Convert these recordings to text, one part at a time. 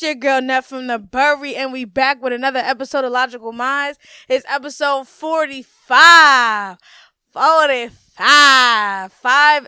your girl Nef from the Bury, and we back with another episode of Logical Minds. It's episode 45. 5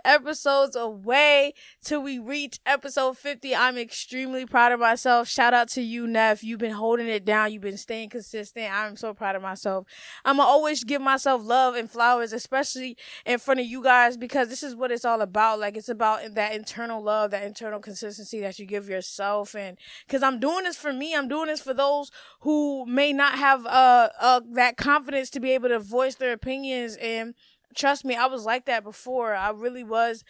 episodes away till we reach episode 50. I'm extremely proud of myself. Shout out to you, Neff. You've been holding it down. You've been staying consistent. I'm so proud of myself. I'm going to always give myself love and flowers, especially in front of you guys, because this is what it's all about. Like, it's about that internal love, that internal consistency that you give yourself. And because I'm doing this for me, I'm doing this for those who may not have that confidence to be able to voice their opinions. And trust me, I was like that before. I really was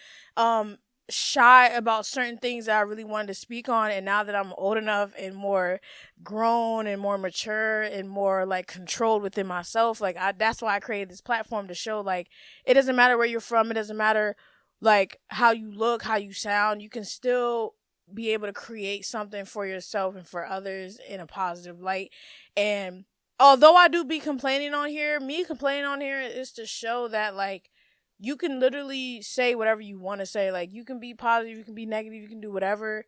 shy about certain things that I really wanted to speak on. And now that I'm old enough and more grown and more mature and more like controlled within myself, like that's why I created this platform to show like it doesn't matter where you're from. It doesn't matter like how you look, how you sound. You can still be able to create something for yourself and for others in a positive light. And although I do be complaining on here, me complaining on here is to show that, like, you can literally say whatever you want to say. Like, you can be positive, you can be negative, you can do whatever.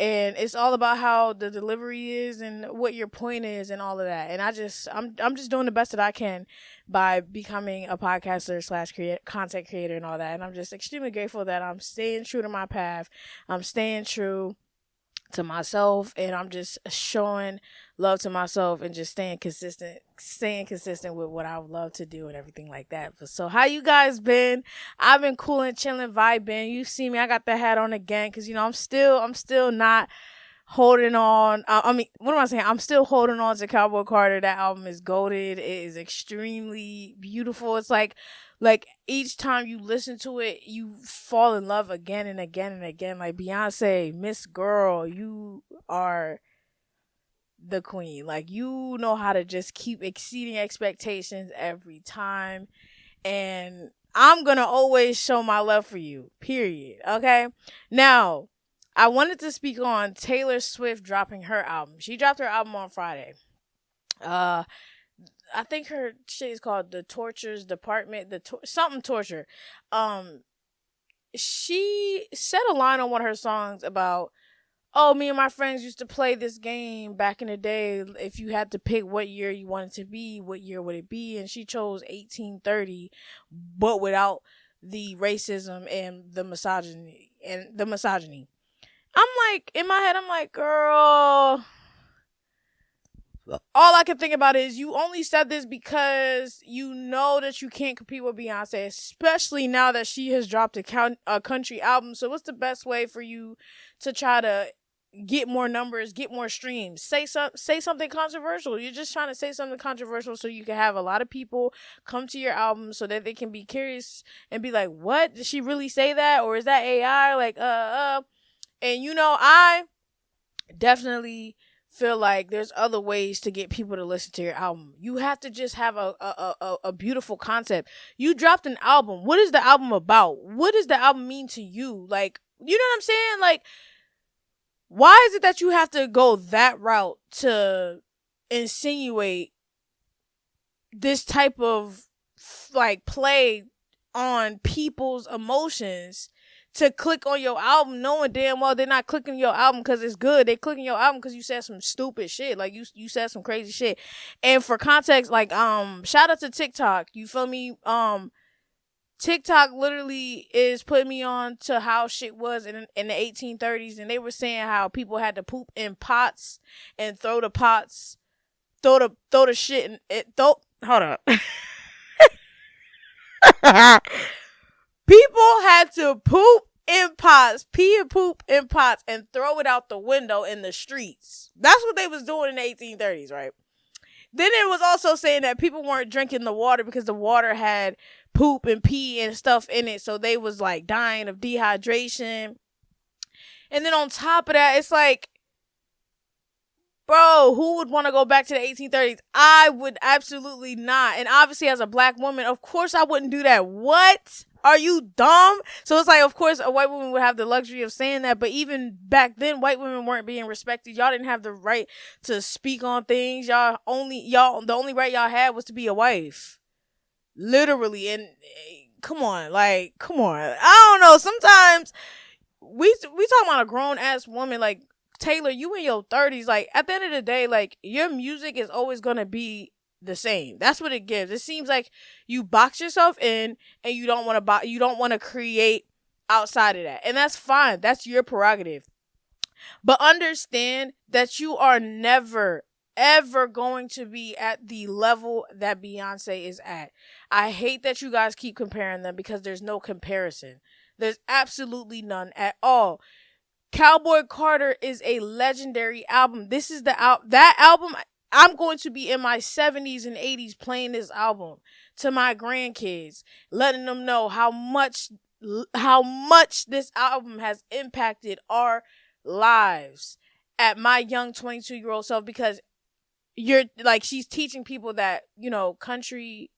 And it's all about how the delivery is and what your point is and all of that. And I'm just doing the best that I can by becoming a podcaster / content creator and all that. And I'm just extremely grateful that I'm staying true to my path. I'm staying true to myself, and I'm just showing love to myself and just staying consistent with what I would love to do and everything like that. But so how you guys been? I've been cool and chilling, vibing. You see me, I got the hat on again because, you know, I'm still not holding on. What am I saying? I'm still holding on to Cowboy Carter. That album is goated. It is extremely beautiful. It's like each time you listen to it, you fall in love again and again and again. Like Beyonce, Miss Girl, you are the queen. Like, you know how to just keep exceeding expectations every time. And I'm going to always show my love for you, period. Okay? Now, I wanted to speak on Taylor Swift dropping her album. She dropped her album on Friday. I think her shit is called The Tortures Department, something torture. She said a line on one of her songs about, oh, me and my friends used to play this game back in the day. If you had to pick what year you wanted to be, what year would it be? And she chose 1830, but without the racism and the misogyny. I'm like, in my head, I'm like, girl, all I can think about is you only said this because you know that you can't compete with Beyonce, especially now that she has dropped a country album. So what's the best way for you to try to get more numbers, get more streams? Say something controversial. You're just trying to say something controversial so you can have a lot of people come to your album so that they can be curious and be like, what? Did she really say that? Or is that AI? Like, And, you know, I definitely feel like there's other ways to get people to listen to your album. You have to just have a beautiful concept. You dropped an album. What is the album about? What does the album mean to you? Like, you know what I'm saying? Like, why is it that you have to go that route to insinuate this type of, like, play on people's emotions to click on your album, knowing damn well they're not clicking your album because it's good. They clicking your album because you said some stupid shit. Like, you said some crazy shit. And for context, like, shout out to TikTok. You feel me? TikTok literally is putting me on to how shit was in the 1830s, and they were saying how people had to poop in pots and throw the shit in it. Hold up. People had to poop in pots, pee and poop in pots, and throw it out the window in the streets. That's what they was doing in the 1830s, right? Then it was also saying that people weren't drinking the water because the water had poop and pee and stuff in it, so they was like dying of dehydration. And then on top of that, it's like, bro, who would want to go back to the 1830s? I would absolutely not. And obviously, as a black woman, of course I wouldn't do that. What? Are you dumb? So it's like, of course, a white woman would have the luxury of saying that. But even back then, white women weren't being respected. Y'all didn't have the right to speak on things. The only right y'all had was to be a wife. Literally. And come on. I don't know. Sometimes we talking about a grown ass woman, like, Taylor, you in your 30s, like, at the end of the day, like, your music is always gonna be the same. That's what it gives. It seems like you box yourself in and you don't want to create outside of that. And that's fine. That's your prerogative. But understand that you are never, ever going to be at the level that Beyonce is at. I hate that you guys keep comparing them because there's no comparison. There's absolutely none at all. Cowboy Carter is a legendary album. This is that album. I'm going to be in my 70s and 80s playing this album to my grandkids, letting them know how much this album has impacted our lives at my young 22-year-old self, because you're like, she's teaching people that, country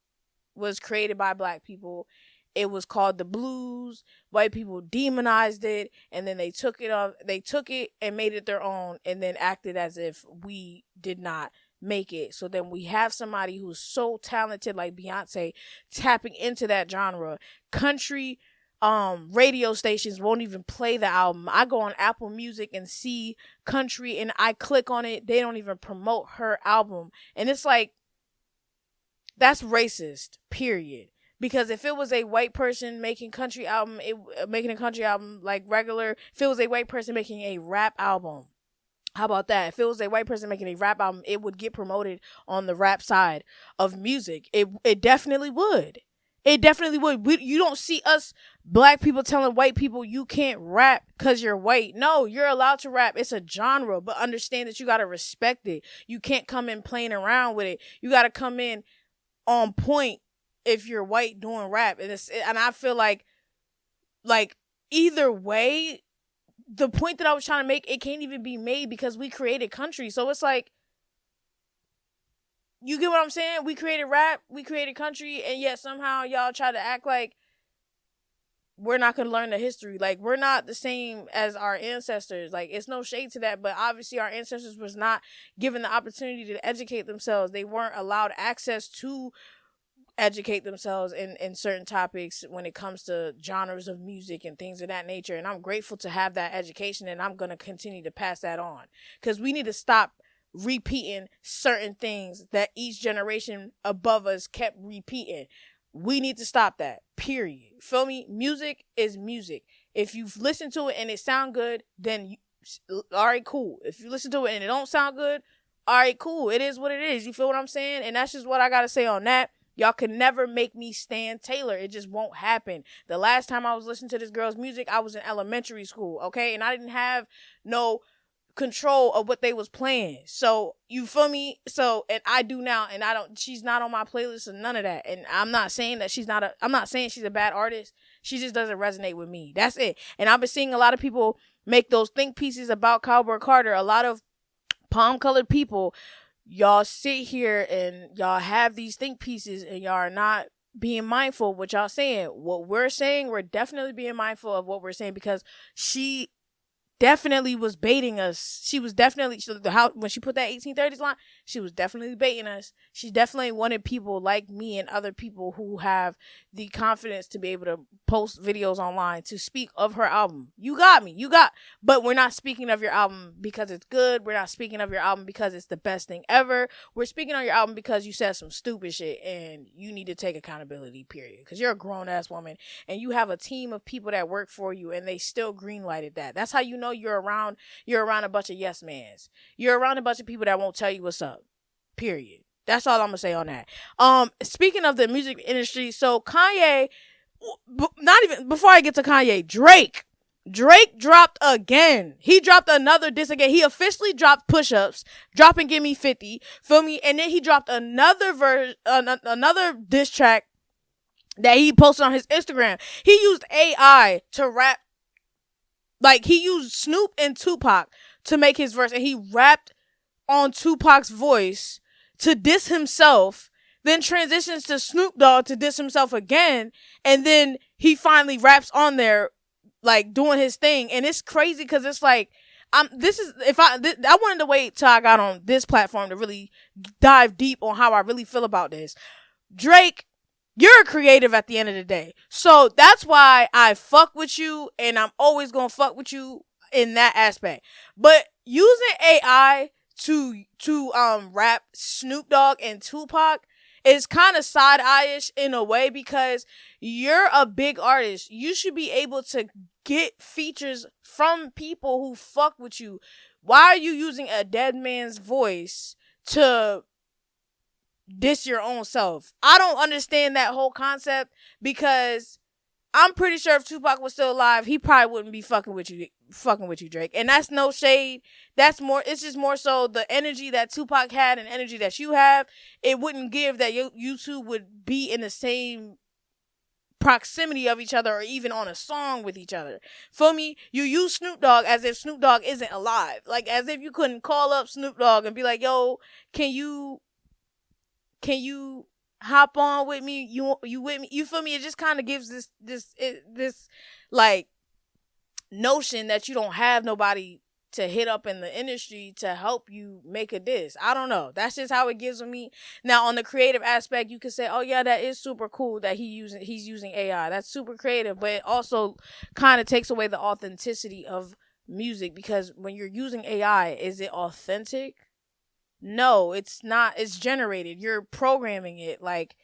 was created by black people. It was called the blues. White people demonized it, and then they took it and made it their own, and then acted as if we did not make it. So then we have somebody who's so talented like Beyonce tapping into that genre. Country radio stations won't even play the album. I go on Apple Music and see country and I click on it. They don't even promote her album. And it's like, that's racist, period. Because if it was a white person making a country album like regular, if it was a white person making a rap album, how about that? If it was a white person making a rap album, it would get promoted on the rap side of music. It definitely would. It definitely would. You don't see us black people telling white people you can't rap because you're white. No, you're allowed to rap. It's a genre, but understand that you got to respect it. You can't come in playing around with it. You got to come in on point if you're white doing rap. And I feel like either way, the point that I was trying to make, it can't even be made because we created country. So it's like, you get what I'm saying? We created rap, we created country, and yet somehow y'all try to act like we're not going to learn the history. Like, we're not the same as our ancestors. Like, it's no shade to that, but obviously our ancestors was not given the opportunity to educate themselves. They weren't allowed access to educate themselves in certain topics when it comes to genres of music and things of that nature. And I'm grateful to have that education, and I'm going to continue to pass that on, because we need to stop repeating certain things that each generation above us kept repeating. We need to stop that, period. Feel me? Music is music. If you've listened to it and it sound good, then all right, cool. If you listen to it and it don't sound good, all right, cool. It is what it is. You feel what I'm saying? And that's just what I got to say on that. Y'all can never make me stand Taylor. It just won't happen. The last time I was listening to this girl's music, I was in elementary school, okay? And I didn't have no control of what they was playing. So, you feel me? So, and I do now, and she's not on my playlist and none of that. And I'm not saying that I'm not saying she's a bad artist. She just doesn't resonate with me. That's it. And I've been seeing a lot of people make those think pieces about Cowboy Carter. A lot of palm-colored people, y'all sit here and y'all have these think pieces and y'all are not being mindful of what y'all saying. What we're saying, we're definitely being mindful of what we're saying, because she definitely was baiting us. She was definitely, when she put that 1830s line, she was definitely baiting us. She definitely wanted people like me and other people who have the confidence to be able to post videos online to speak of her album. You got me. But we're not speaking of your album because it's good. We're not speaking of your album because it's the best thing ever. We're speaking on your album because you said some stupid shit and you need to take accountability, period. Because you're a grown-ass woman and you have a team of people that work for you and they still green-lighted that. That's how you know you're around a bunch of yes mans. You're around a bunch of people that won't tell you what's up. Period. That's all I'm gonna say on that. Speaking of the music industry, so Kanye, not even before I get to Kanye, Drake dropped again. He dropped another diss again. He officially dropped Push-Ups, dropping Give Me 50. Feel me? And then he dropped another another diss track that he posted on his Instagram. He used AI to rap. Like, he used Snoop and Tupac to make his verse, and he rapped on Tupac's voice to diss himself, then transitions to Snoop Dogg to diss himself again, and then he finally raps on there, like, doing his thing. And it's crazy because it's like, I wanted to wait till I got on this platform to really dive deep on how I really feel about this. Drake, you're a creative at the end of the day. So that's why I fuck with you, and I'm always gonna fuck with you in that aspect. But using AI to rap Snoop Dogg and Tupac is kind of side-eye-ish in a way, because you're a big artist. You should be able to get features from people who fuck with you. Why are you using a dead man's voice to diss your own self? I don't understand that whole concept, because I'm pretty sure if Tupac was still alive, he probably wouldn't be fucking with you, Drake. And that's no shade. It's just more so the energy that Tupac had and energy that you have. It wouldn't give that you two would be in the same proximity of each other or even on a song with each other. For me, you use Snoop Dogg as if Snoop Dogg isn't alive. Like, as if you couldn't call up Snoop Dogg and be like, yo, can you hop on with me? You with me? You feel me? It just kind of gives this like notion that you don't have nobody to hit up in the industry to help you make a diss. I don't know. That's just how it gives me. Now, on the creative aspect, you could say, oh yeah, that is super cool that he's using AI. That's super creative, but it also kind of takes away the authenticity of music, because when you're using AI, is it authentic? No, it's not. It's generated. You're programming it like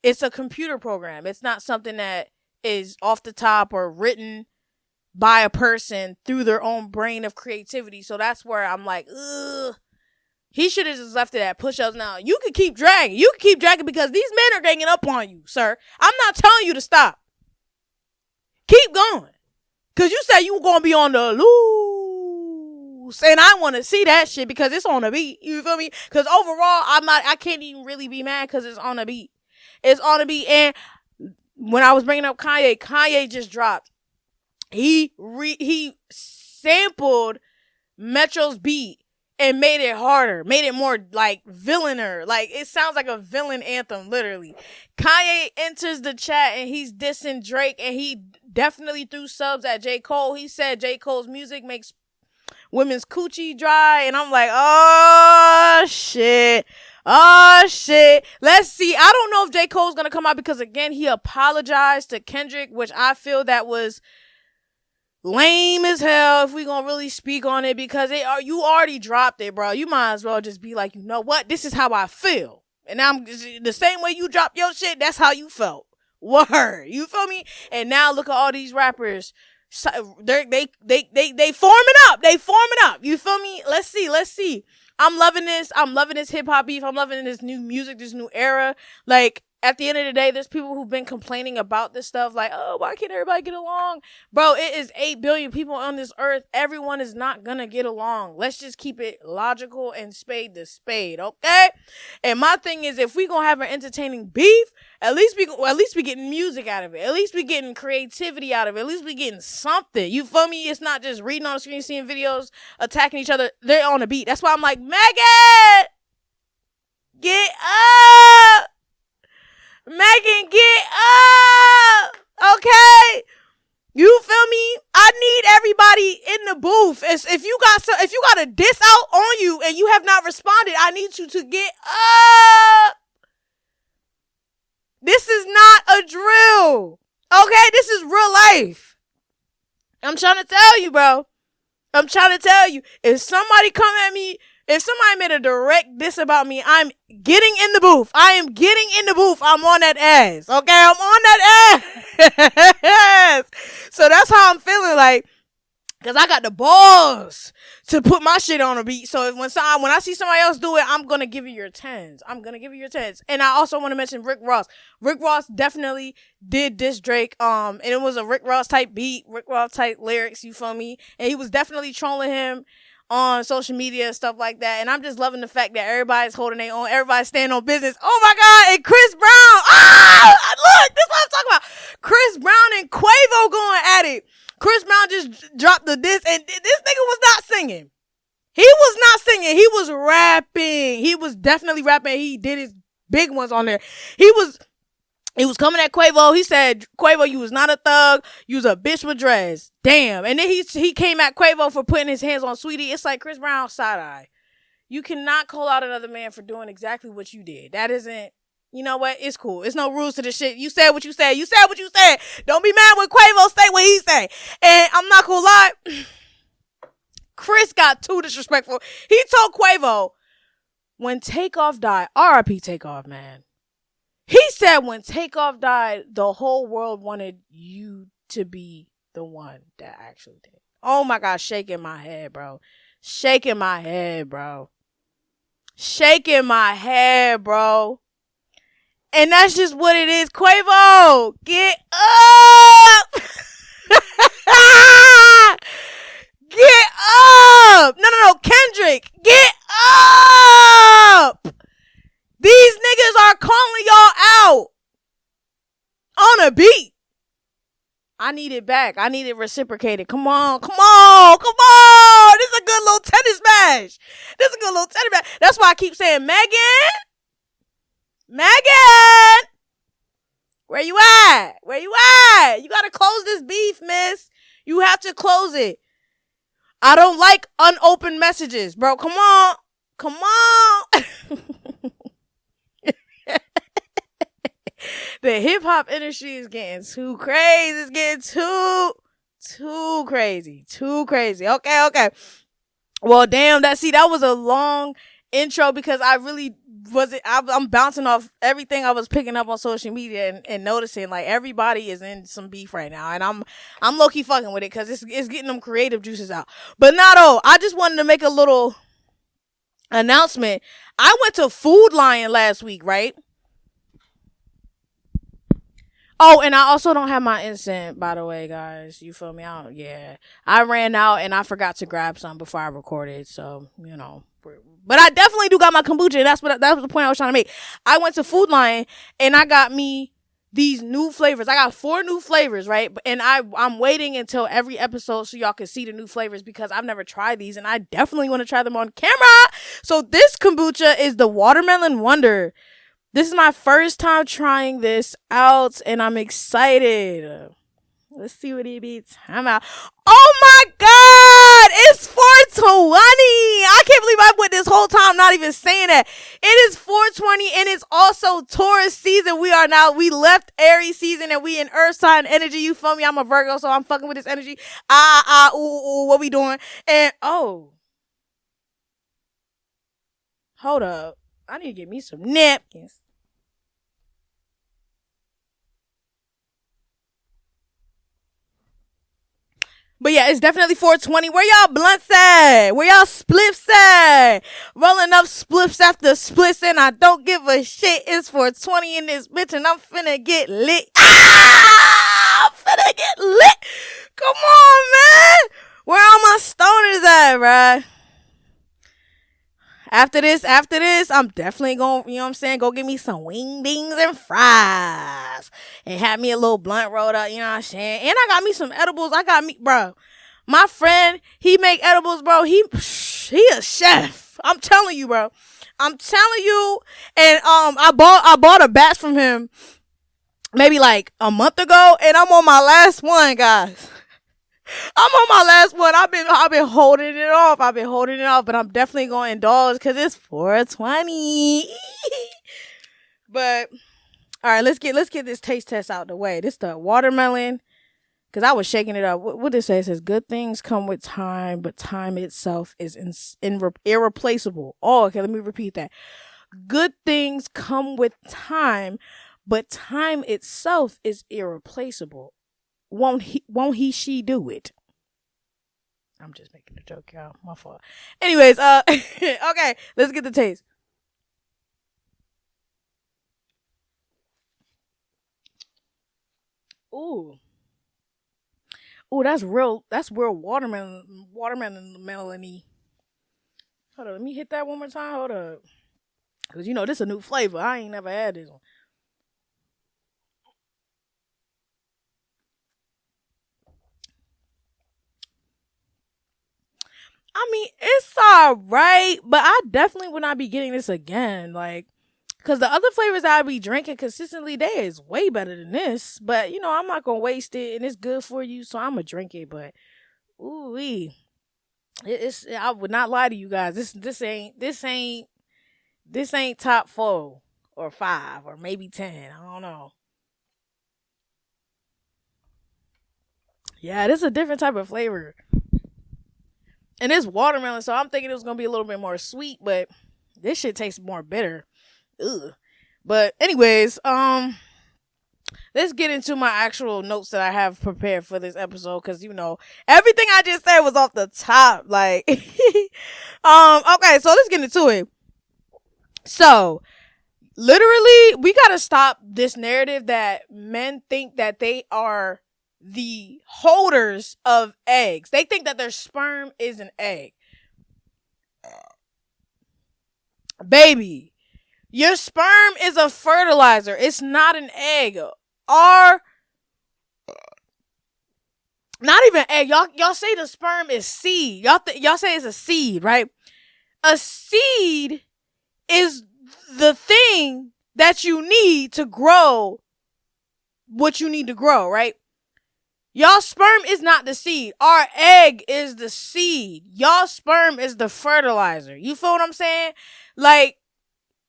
it's a computer program. It's not something that is off the top or written by a person through their own brain of creativity. So that's where I'm like, ugh. He should have just left it at push-ups. Now, you can keep dragging. You can keep dragging, because these men are ganging up on you, sir. I'm not telling you to stop. Keep going. Because you said you were going to be on the loose. And I want to see that shit because it's on the beat. You feel me? Because overall, I can't even really be mad because it's on the beat. It's on the beat. And when I was bringing up Kanye just dropped. He sampled Metro's beat and made it harder, made it more like villainer. Like, it sounds like a villain anthem, literally. Kanye enters the chat and he's dissing Drake, and he definitely threw subs at J. Cole. He said J. Cole's music makes women's coochie dry, and I'm like, oh shit. Let's see. I don't know if J. Cole's gonna come out, because again, he apologized to Kendrick, which I feel that was lame as hell if we gonna really speak on it, because you already dropped it, bro. You might as well just be like, you know what? This is how I feel. And I'm the same way you dropped your shit, that's how you felt. Word. You feel me? And now look at all these rappers. They forming up. They forming up. You feel me? Let's see. I'm loving this hip hop beef. I'm loving this new music, this new era. Like, at the end of the day, there's people who've been complaining about this stuff, like, oh, why can't everybody get along? Bro, it is 8 billion people on this earth. Everyone is not gonna get along. Let's just keep it logical and spade to spade, okay? And my thing is, if we gonna have an entertaining beef, at least we getting music out of it. At least we getting creativity out of it. At least we getting something. You feel me? It's not just reading on the screen, seeing videos, attacking each other. They're on the beat. That's why I'm like, Megan, get up. Megan, get up. Okay? You feel me? I need everybody in the booth. If you got a diss out on you and you have not responded, I need you to get up. This is not a drill. Okay? This is real life. I'm trying to tell you, bro. I'm trying to tell you. If somebody come at me, if somebody made a direct diss about me, I'm getting in the booth. I am getting in the booth. I'm on that ass. Okay? I'm on that ass. So that's how I'm feeling, like, because I got the balls to put my shit on a beat. So when I see somebody else do it, I'm going to give you your tens. And I also want to mention Rick Ross. Rick Ross definitely did diss Drake. And it was a Rick Ross type beat, Rick Ross type lyrics, you feel me? And he was definitely trolling him on social media and stuff like that. And I'm just loving the fact that everybody's holding their own, everybody's standing on business. Oh my God. And Chris Brown. Look, this is what I'm talking about. Chris Brown and Quavo going at it. Chris Brown just dropped the diss, and this nigga was not singing. He was not singing. He was rapping. He was definitely rapping. He did his big ones on there. He was coming at Quavo. He said, Quavo, you was not a thug. You was a bitch with dreads. Damn. And then he came at Quavo for putting his hands on Sweetie. It's like Chris Brown side eye. You cannot call out another man for doing exactly what you did. That isn't, you know what? It's cool. It's no rules to this shit. You said what you said. You said what you said. Don't be mad when Quavo say what he say. And I'm not gonna lie. Chris got too disrespectful. He told Quavo, when Takeoff died, R.I.P. Takeoff, man. He said when Takeoff died, the whole world wanted you to be the one that actually did. Oh my God, shaking my head, bro. Shaking my head, bro. Shaking my head, bro. And that's just what it is. Quavo, get up! Get up! No, Kendrick, get up! These niggas are calling y'all out on a beat. I need it back. I need it reciprocated. Come on. This is a good little tennis match. That's why I keep saying, Megan, where you at? You gotta close this beef, miss. You have to close it. I don't like unopened messages, bro. Come on. The hip hop industry is getting too crazy. It's getting too crazy. Okay. Well, damn, that was a long intro because I really wasn't. I'm bouncing off everything I was picking up on social media and noticing like everybody is in some beef right now, and I'm low key fucking with it because it's getting them creative juices out. But not all. I just wanted to make a little announcement. I went to Food Lion last week, right? Oh, and I also don't have my incense, by the way, guys. You feel me? I ran out and I forgot to grab some before I recorded. So, you know. But I definitely do got my kombucha. That was the point I was trying to make. I went to Food Lion and I got me these new flavors. I got 4 new flavors, right? And I'm waiting until every episode so y'all can see the new flavors because I've never tried these and I definitely want to try them on camera. So this kombucha is the Watermelon Wonder. This is my first time trying this out, and I'm excited. Let's see what he beats. I'm out. Oh my God! It's 420! I can't believe I went this whole time not even saying that. It is 420, and it's also Taurus season. We left Aries season, and we in Earth sign energy. You feel me? I'm a Virgo, so I'm fucking with this energy. Ooh, what we doing? And, hold up. I need to get me some napkins. But yeah, it's definitely 420. Where y'all blunts at? Where y'all spliffs at? Rolling up spliffs after splits and I don't give a shit. It's 420 in this bitch and I'm finna get lit. I'm finna get lit. Come on, man. Where all my stoners at, bruh? After this, I'm definitely going, you know what I'm saying, go get me some wingdings and fries. And have me a little blunt rolled up, you know what I'm saying? And I got me some edibles. Bro, my friend, he make edibles, bro. He a chef. I'm telling you, bro. I'm telling you. And I bought a batch from him maybe like a month ago. And I'm on my last one, guys. I'm on my last one. I've been holding it off. But I'm definitely going to indulge because it's 420. But all right, let's get this taste test out the way. This the watermelon because I was shaking it up. What it says? It says good things come with time, but time itself is irreplaceable. Oh, okay. Let me repeat that. Good things come with time, but time itself is irreplaceable. Won't she do it? I'm just making a joke, y'all. My fault. Anyways, okay, let's get the taste. Ooh, that's real watermelon melony. Hold on, let me hit that one more time. Hold up, cause this is a new flavor. I ain't never had this one. I mean, it's alright, but I definitely would not be getting this again. Like, cause the other flavors that I be drinking consistently, they is way better than this. But I'm not gonna waste it, and it's good for you, so I'm gonna drink it. But ooh, it's I would not lie to you guys. This ain't top 4 or 5 or maybe 10. I don't know. Yeah, this is a different type of flavor. And it's watermelon, so I'm thinking it was gonna be a little bit more sweet, but this shit tastes more bitter. Ugh. But anyways, let's get into my actual notes that I have prepared for this episode, because everything I just said was off the top. Like, okay, so let's get into it. So, literally, we gotta stop this narrative that men think that they are the holders of eggs. They think that their sperm is an egg. Baby, your sperm is a fertilizer. It's not an egg. Not even egg. Y'all say the sperm is seed. Y'all say it's a seed, right? A seed is the thing that you need to grow what you need to grow, right? Y'all sperm is not the seed. Our egg is the seed. Y'all sperm is the fertilizer. You feel what I'm saying? Like,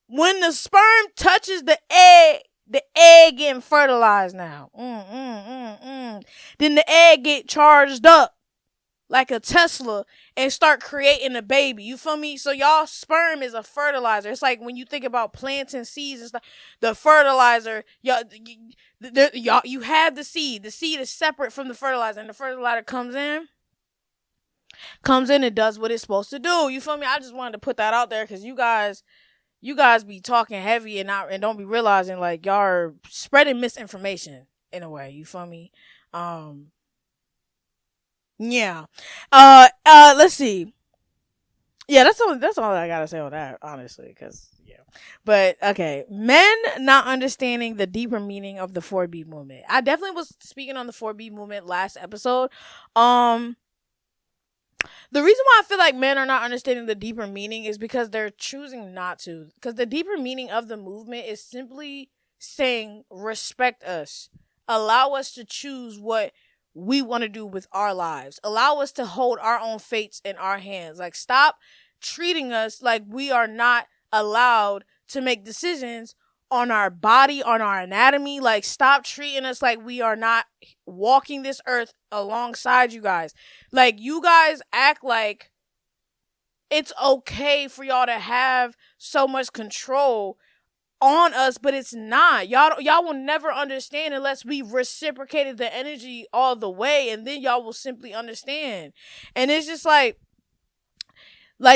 when the sperm touches the egg getting fertilized now. Then the egg get charged up like a Tesla and start creating a baby. You feel me? So y'all sperm is a fertilizer. It's like when you think about planting seeds and stuff, the fertilizer, you have the seed. The seed is separate from the fertilizer, and the fertilizer comes in and does what it's supposed to do. You feel me? I just wanted to put that out there because you guys be talking heavy and don't be realizing, like, y'all are spreading misinformation in a way. You feel me? Yeah. Let's see. Yeah, that's all I gotta say on that, honestly, because, yeah. But, okay. Men not understanding the deeper meaning of the 4B movement. I definitely was speaking on the 4B movement last episode. The reason why I feel like men are not understanding the deeper meaning is because they're choosing not to. Because the deeper meaning of the movement is simply saying, respect us. Allow us to choose what we want to do with our lives. Allow us to hold our own fates in our hands. Like, stop treating us like we are not allowed to make decisions on our body, on our anatomy. Like, stop treating us like we are not walking this earth alongside you guys. Like, you guys act like it's okay for y'all to have so much control on us, but it's not. Y'all will never understand unless we reciprocated the energy all the way, and then y'all will simply understand. And it's just like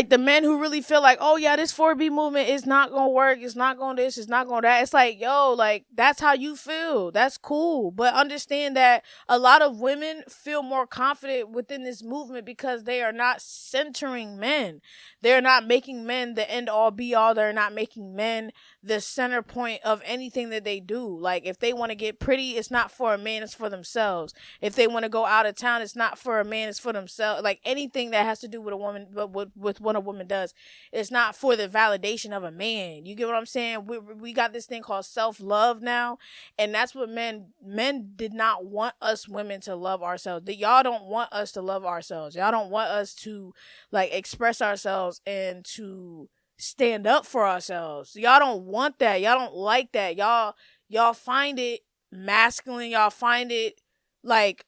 the men who really feel like, oh yeah, this 4B movement is not gonna work, it's not gonna this, it's not gonna that. It's like, yo, like, that's how you feel. That's cool. But understand that a lot of women feel more confident within this movement because they are not centering men. They're not making men the end all be all. They're not making men the center point of anything that they do. Like, if they want to get pretty, it's not for a man, it's for themselves. If they want to go out of town, it's not for a man, it's for themselves. Like, anything that has to do with a woman, but with what a woman does, it's not for the validation of a man. You get what I'm saying? We got this thing called self-love now, and that's what men did not want us women to love ourselves. Y'all don't want us to love ourselves. Y'all don't want us to, like, express ourselves and to stand up for ourselves. Y'all don't want that. Y'all don't like that. Y'all find it masculine. Y'all find it, like,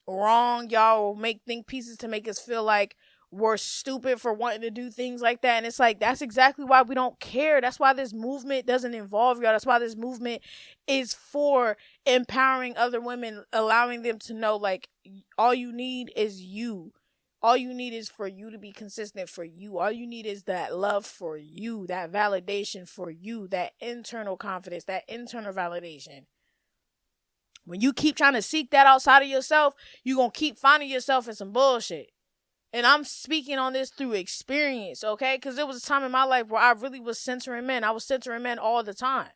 wrong. Y'all make think pieces to make us feel like we're stupid for wanting to do things like that. And it's like, that's exactly why we don't care. That's why this movement doesn't involve y'all. That's why this movement is for empowering other women, allowing them to know, like, all you need is you. All you need is for you to be consistent for you. All you need is that love for you, that validation for you, that internal confidence, that internal validation. When you keep trying to seek that outside of yourself, you're going to keep finding yourself in some bullshit. And I'm speaking on this through experience, okay? Because there was a time in my life where I really was centering men. I was centering men all the time.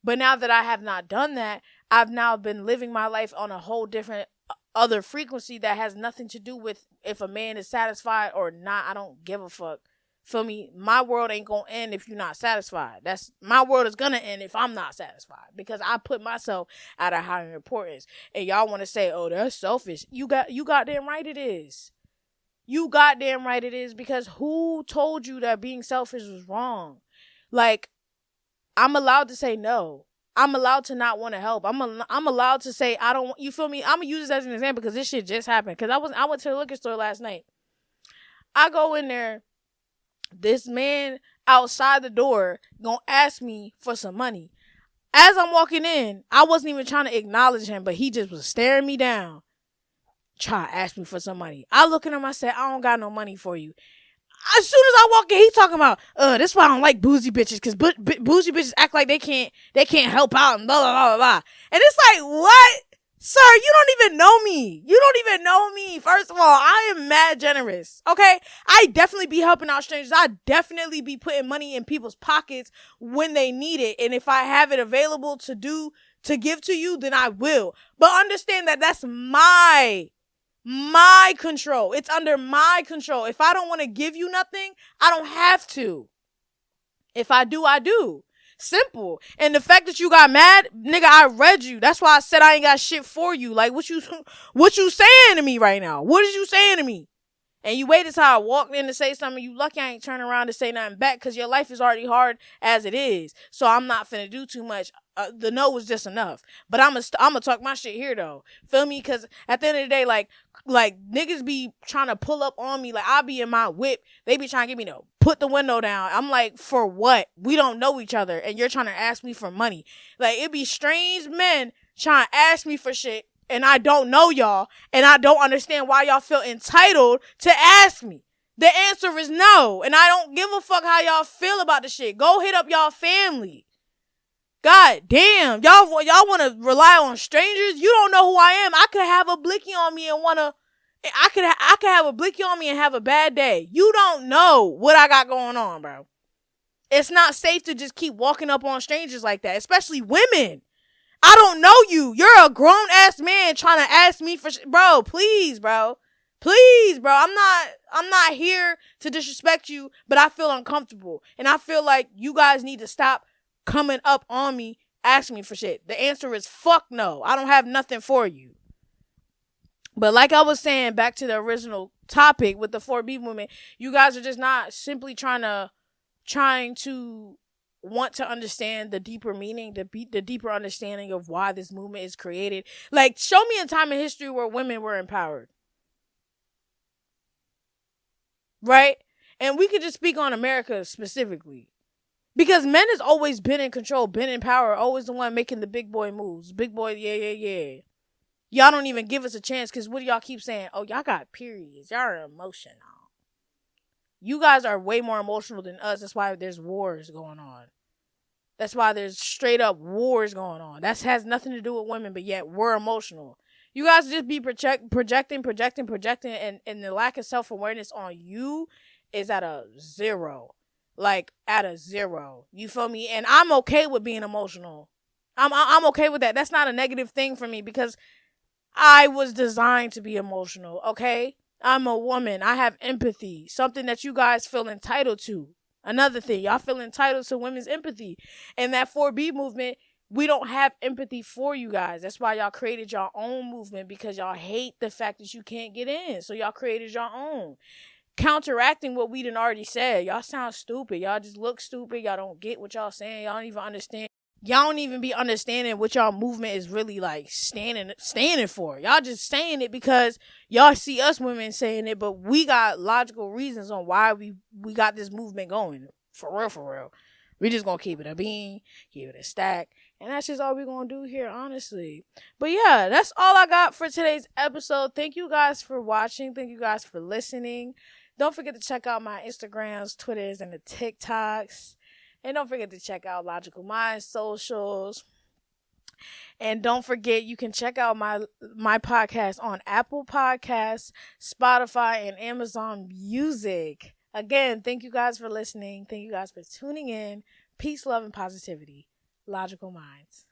But now that I have not done that, I've now been living my life on a whole different other frequency that has nothing to do with if a man is satisfied or not. I don't give a fuck. Feel me? My world ain't gonna end if you're not satisfied. My world is gonna end if I'm not satisfied, because I put myself at a higher importance. And y'all want to say, oh, that's selfish. You goddamn right it is. You goddamn right it is, because who told you that being selfish was wrong? Like, I'm allowed to say no. I'm allowed to not want to help. I'm allowed to say I don't. You feel me? I'm gonna use this as an example because this shit just happened. Because I went to the liquor store last night, I go in there, this man outside the door gonna ask me for some money. As I'm walking in, I wasn't even trying to acknowledge him, but he just was staring me down, trying to ask me for some money. I look at him, I said, I don't got no money for you. As soon as I walk in, he talking about, that's why I don't like boozy bitches, because boozy bitches act like they can't help out and blah, blah, blah, blah. And it's like, what? Sir, you don't even know me. You don't even know me. First of all, I am mad generous, okay? I definitely be helping out strangers. I definitely be putting money in people's pockets when they need it. And if I have it available to give to you, then I will. But understand that that's my control. It's under my control. If I don't want to give you nothing, I don't have to. If I do, I do. Simple. And the fact that you got mad, nigga, I read you. That's why I said I ain't got shit for you. Like, what you saying to me right now? What is you saying to me? And you waited till I walked in to say something. You lucky I ain't turning around to say nothing back, because your life is already hard as it is. So I'm not finna do too much. The no was just enough. But I'm gonna talk my shit here though. Feel me? Because at the end of the day, like niggas be trying to pull up on me. Like, I be in my whip. They be trying to get me to put the window down. I'm like, for what? We don't know each other, and you're trying to ask me for money. Like, it be strange men trying to ask me for shit, and I don't know y'all, and I don't understand why y'all feel entitled to ask me. The answer is no, and I don't give a fuck how y'all feel about the shit. Go hit up y'all family. God damn, y'all want to rely on strangers? You don't know who I am. I could have a blicky on me and I could have a blicky on me and have a bad day. You don't know what I got going on, bro. It's not safe to just keep walking up on strangers like that, especially women. I don't know you. You're a grown ass man trying to ask me for bro. Please, bro. Please, bro. I'm not here to disrespect you, but I feel uncomfortable, and I feel like you guys need to stop coming up on me, asking me for shit. The answer is fuck no. I don't have nothing for you. But like I was saying, back to the original topic with the 4B movement, you guys are just not simply trying to want to understand the deeper meaning, the deeper understanding of why this movement is created. Like, show me a time in history where women were empowered. Right? And we could just speak on America specifically. Because men has always been in control, been in power, always the one making the big boy moves. Big boy, yeah. Y'all don't even give us a chance, because what do y'all keep saying? Oh, y'all got periods. Y'all are emotional. You guys are way more emotional than us. That's why there's wars going on. That's why there's straight up wars going on. That has nothing to do with women, but yet we're emotional. You guys just be projecting, and the lack of self-awareness on you is at a zero. Like, at a zero. You feel me? And I'm okay with being emotional. I'm okay with that. That's not a negative thing for me, because I was designed to be emotional, okay? I'm a woman. I have empathy. Something that you guys feel entitled to. Another thing, y'all feel entitled to women's empathy. And that 4B movement, we don't have empathy for you guys. That's why y'all created your own movement, because y'all hate the fact that you can't get in. So y'all created your own. Counteracting what we done already said. Y'all sound stupid. Y'all just look stupid. Y'all don't get what y'all saying. Y'all don't even understand. Y'all don't even be understanding what y'all movement is really like standing for. Y'all just saying it because y'all see us women saying it, but we got logical reasons on why we got this movement going. For real. We just gonna keep it a bean, keep it a stack, and that's just all we gonna do here, honestly. But yeah, that's all I got for today's episode. Thank you guys for watching. Thank you guys for listening. Don't forget to check out my Instagrams, Twitters, and the TikToks. And don't forget to check out LogicalMindz socials. And don't forget, you can check out my podcast on Apple Podcasts, Spotify, and Amazon Music. Again, thank you guys for listening. Thank you guys for tuning in. Peace, love, and positivity. LogicalMindz.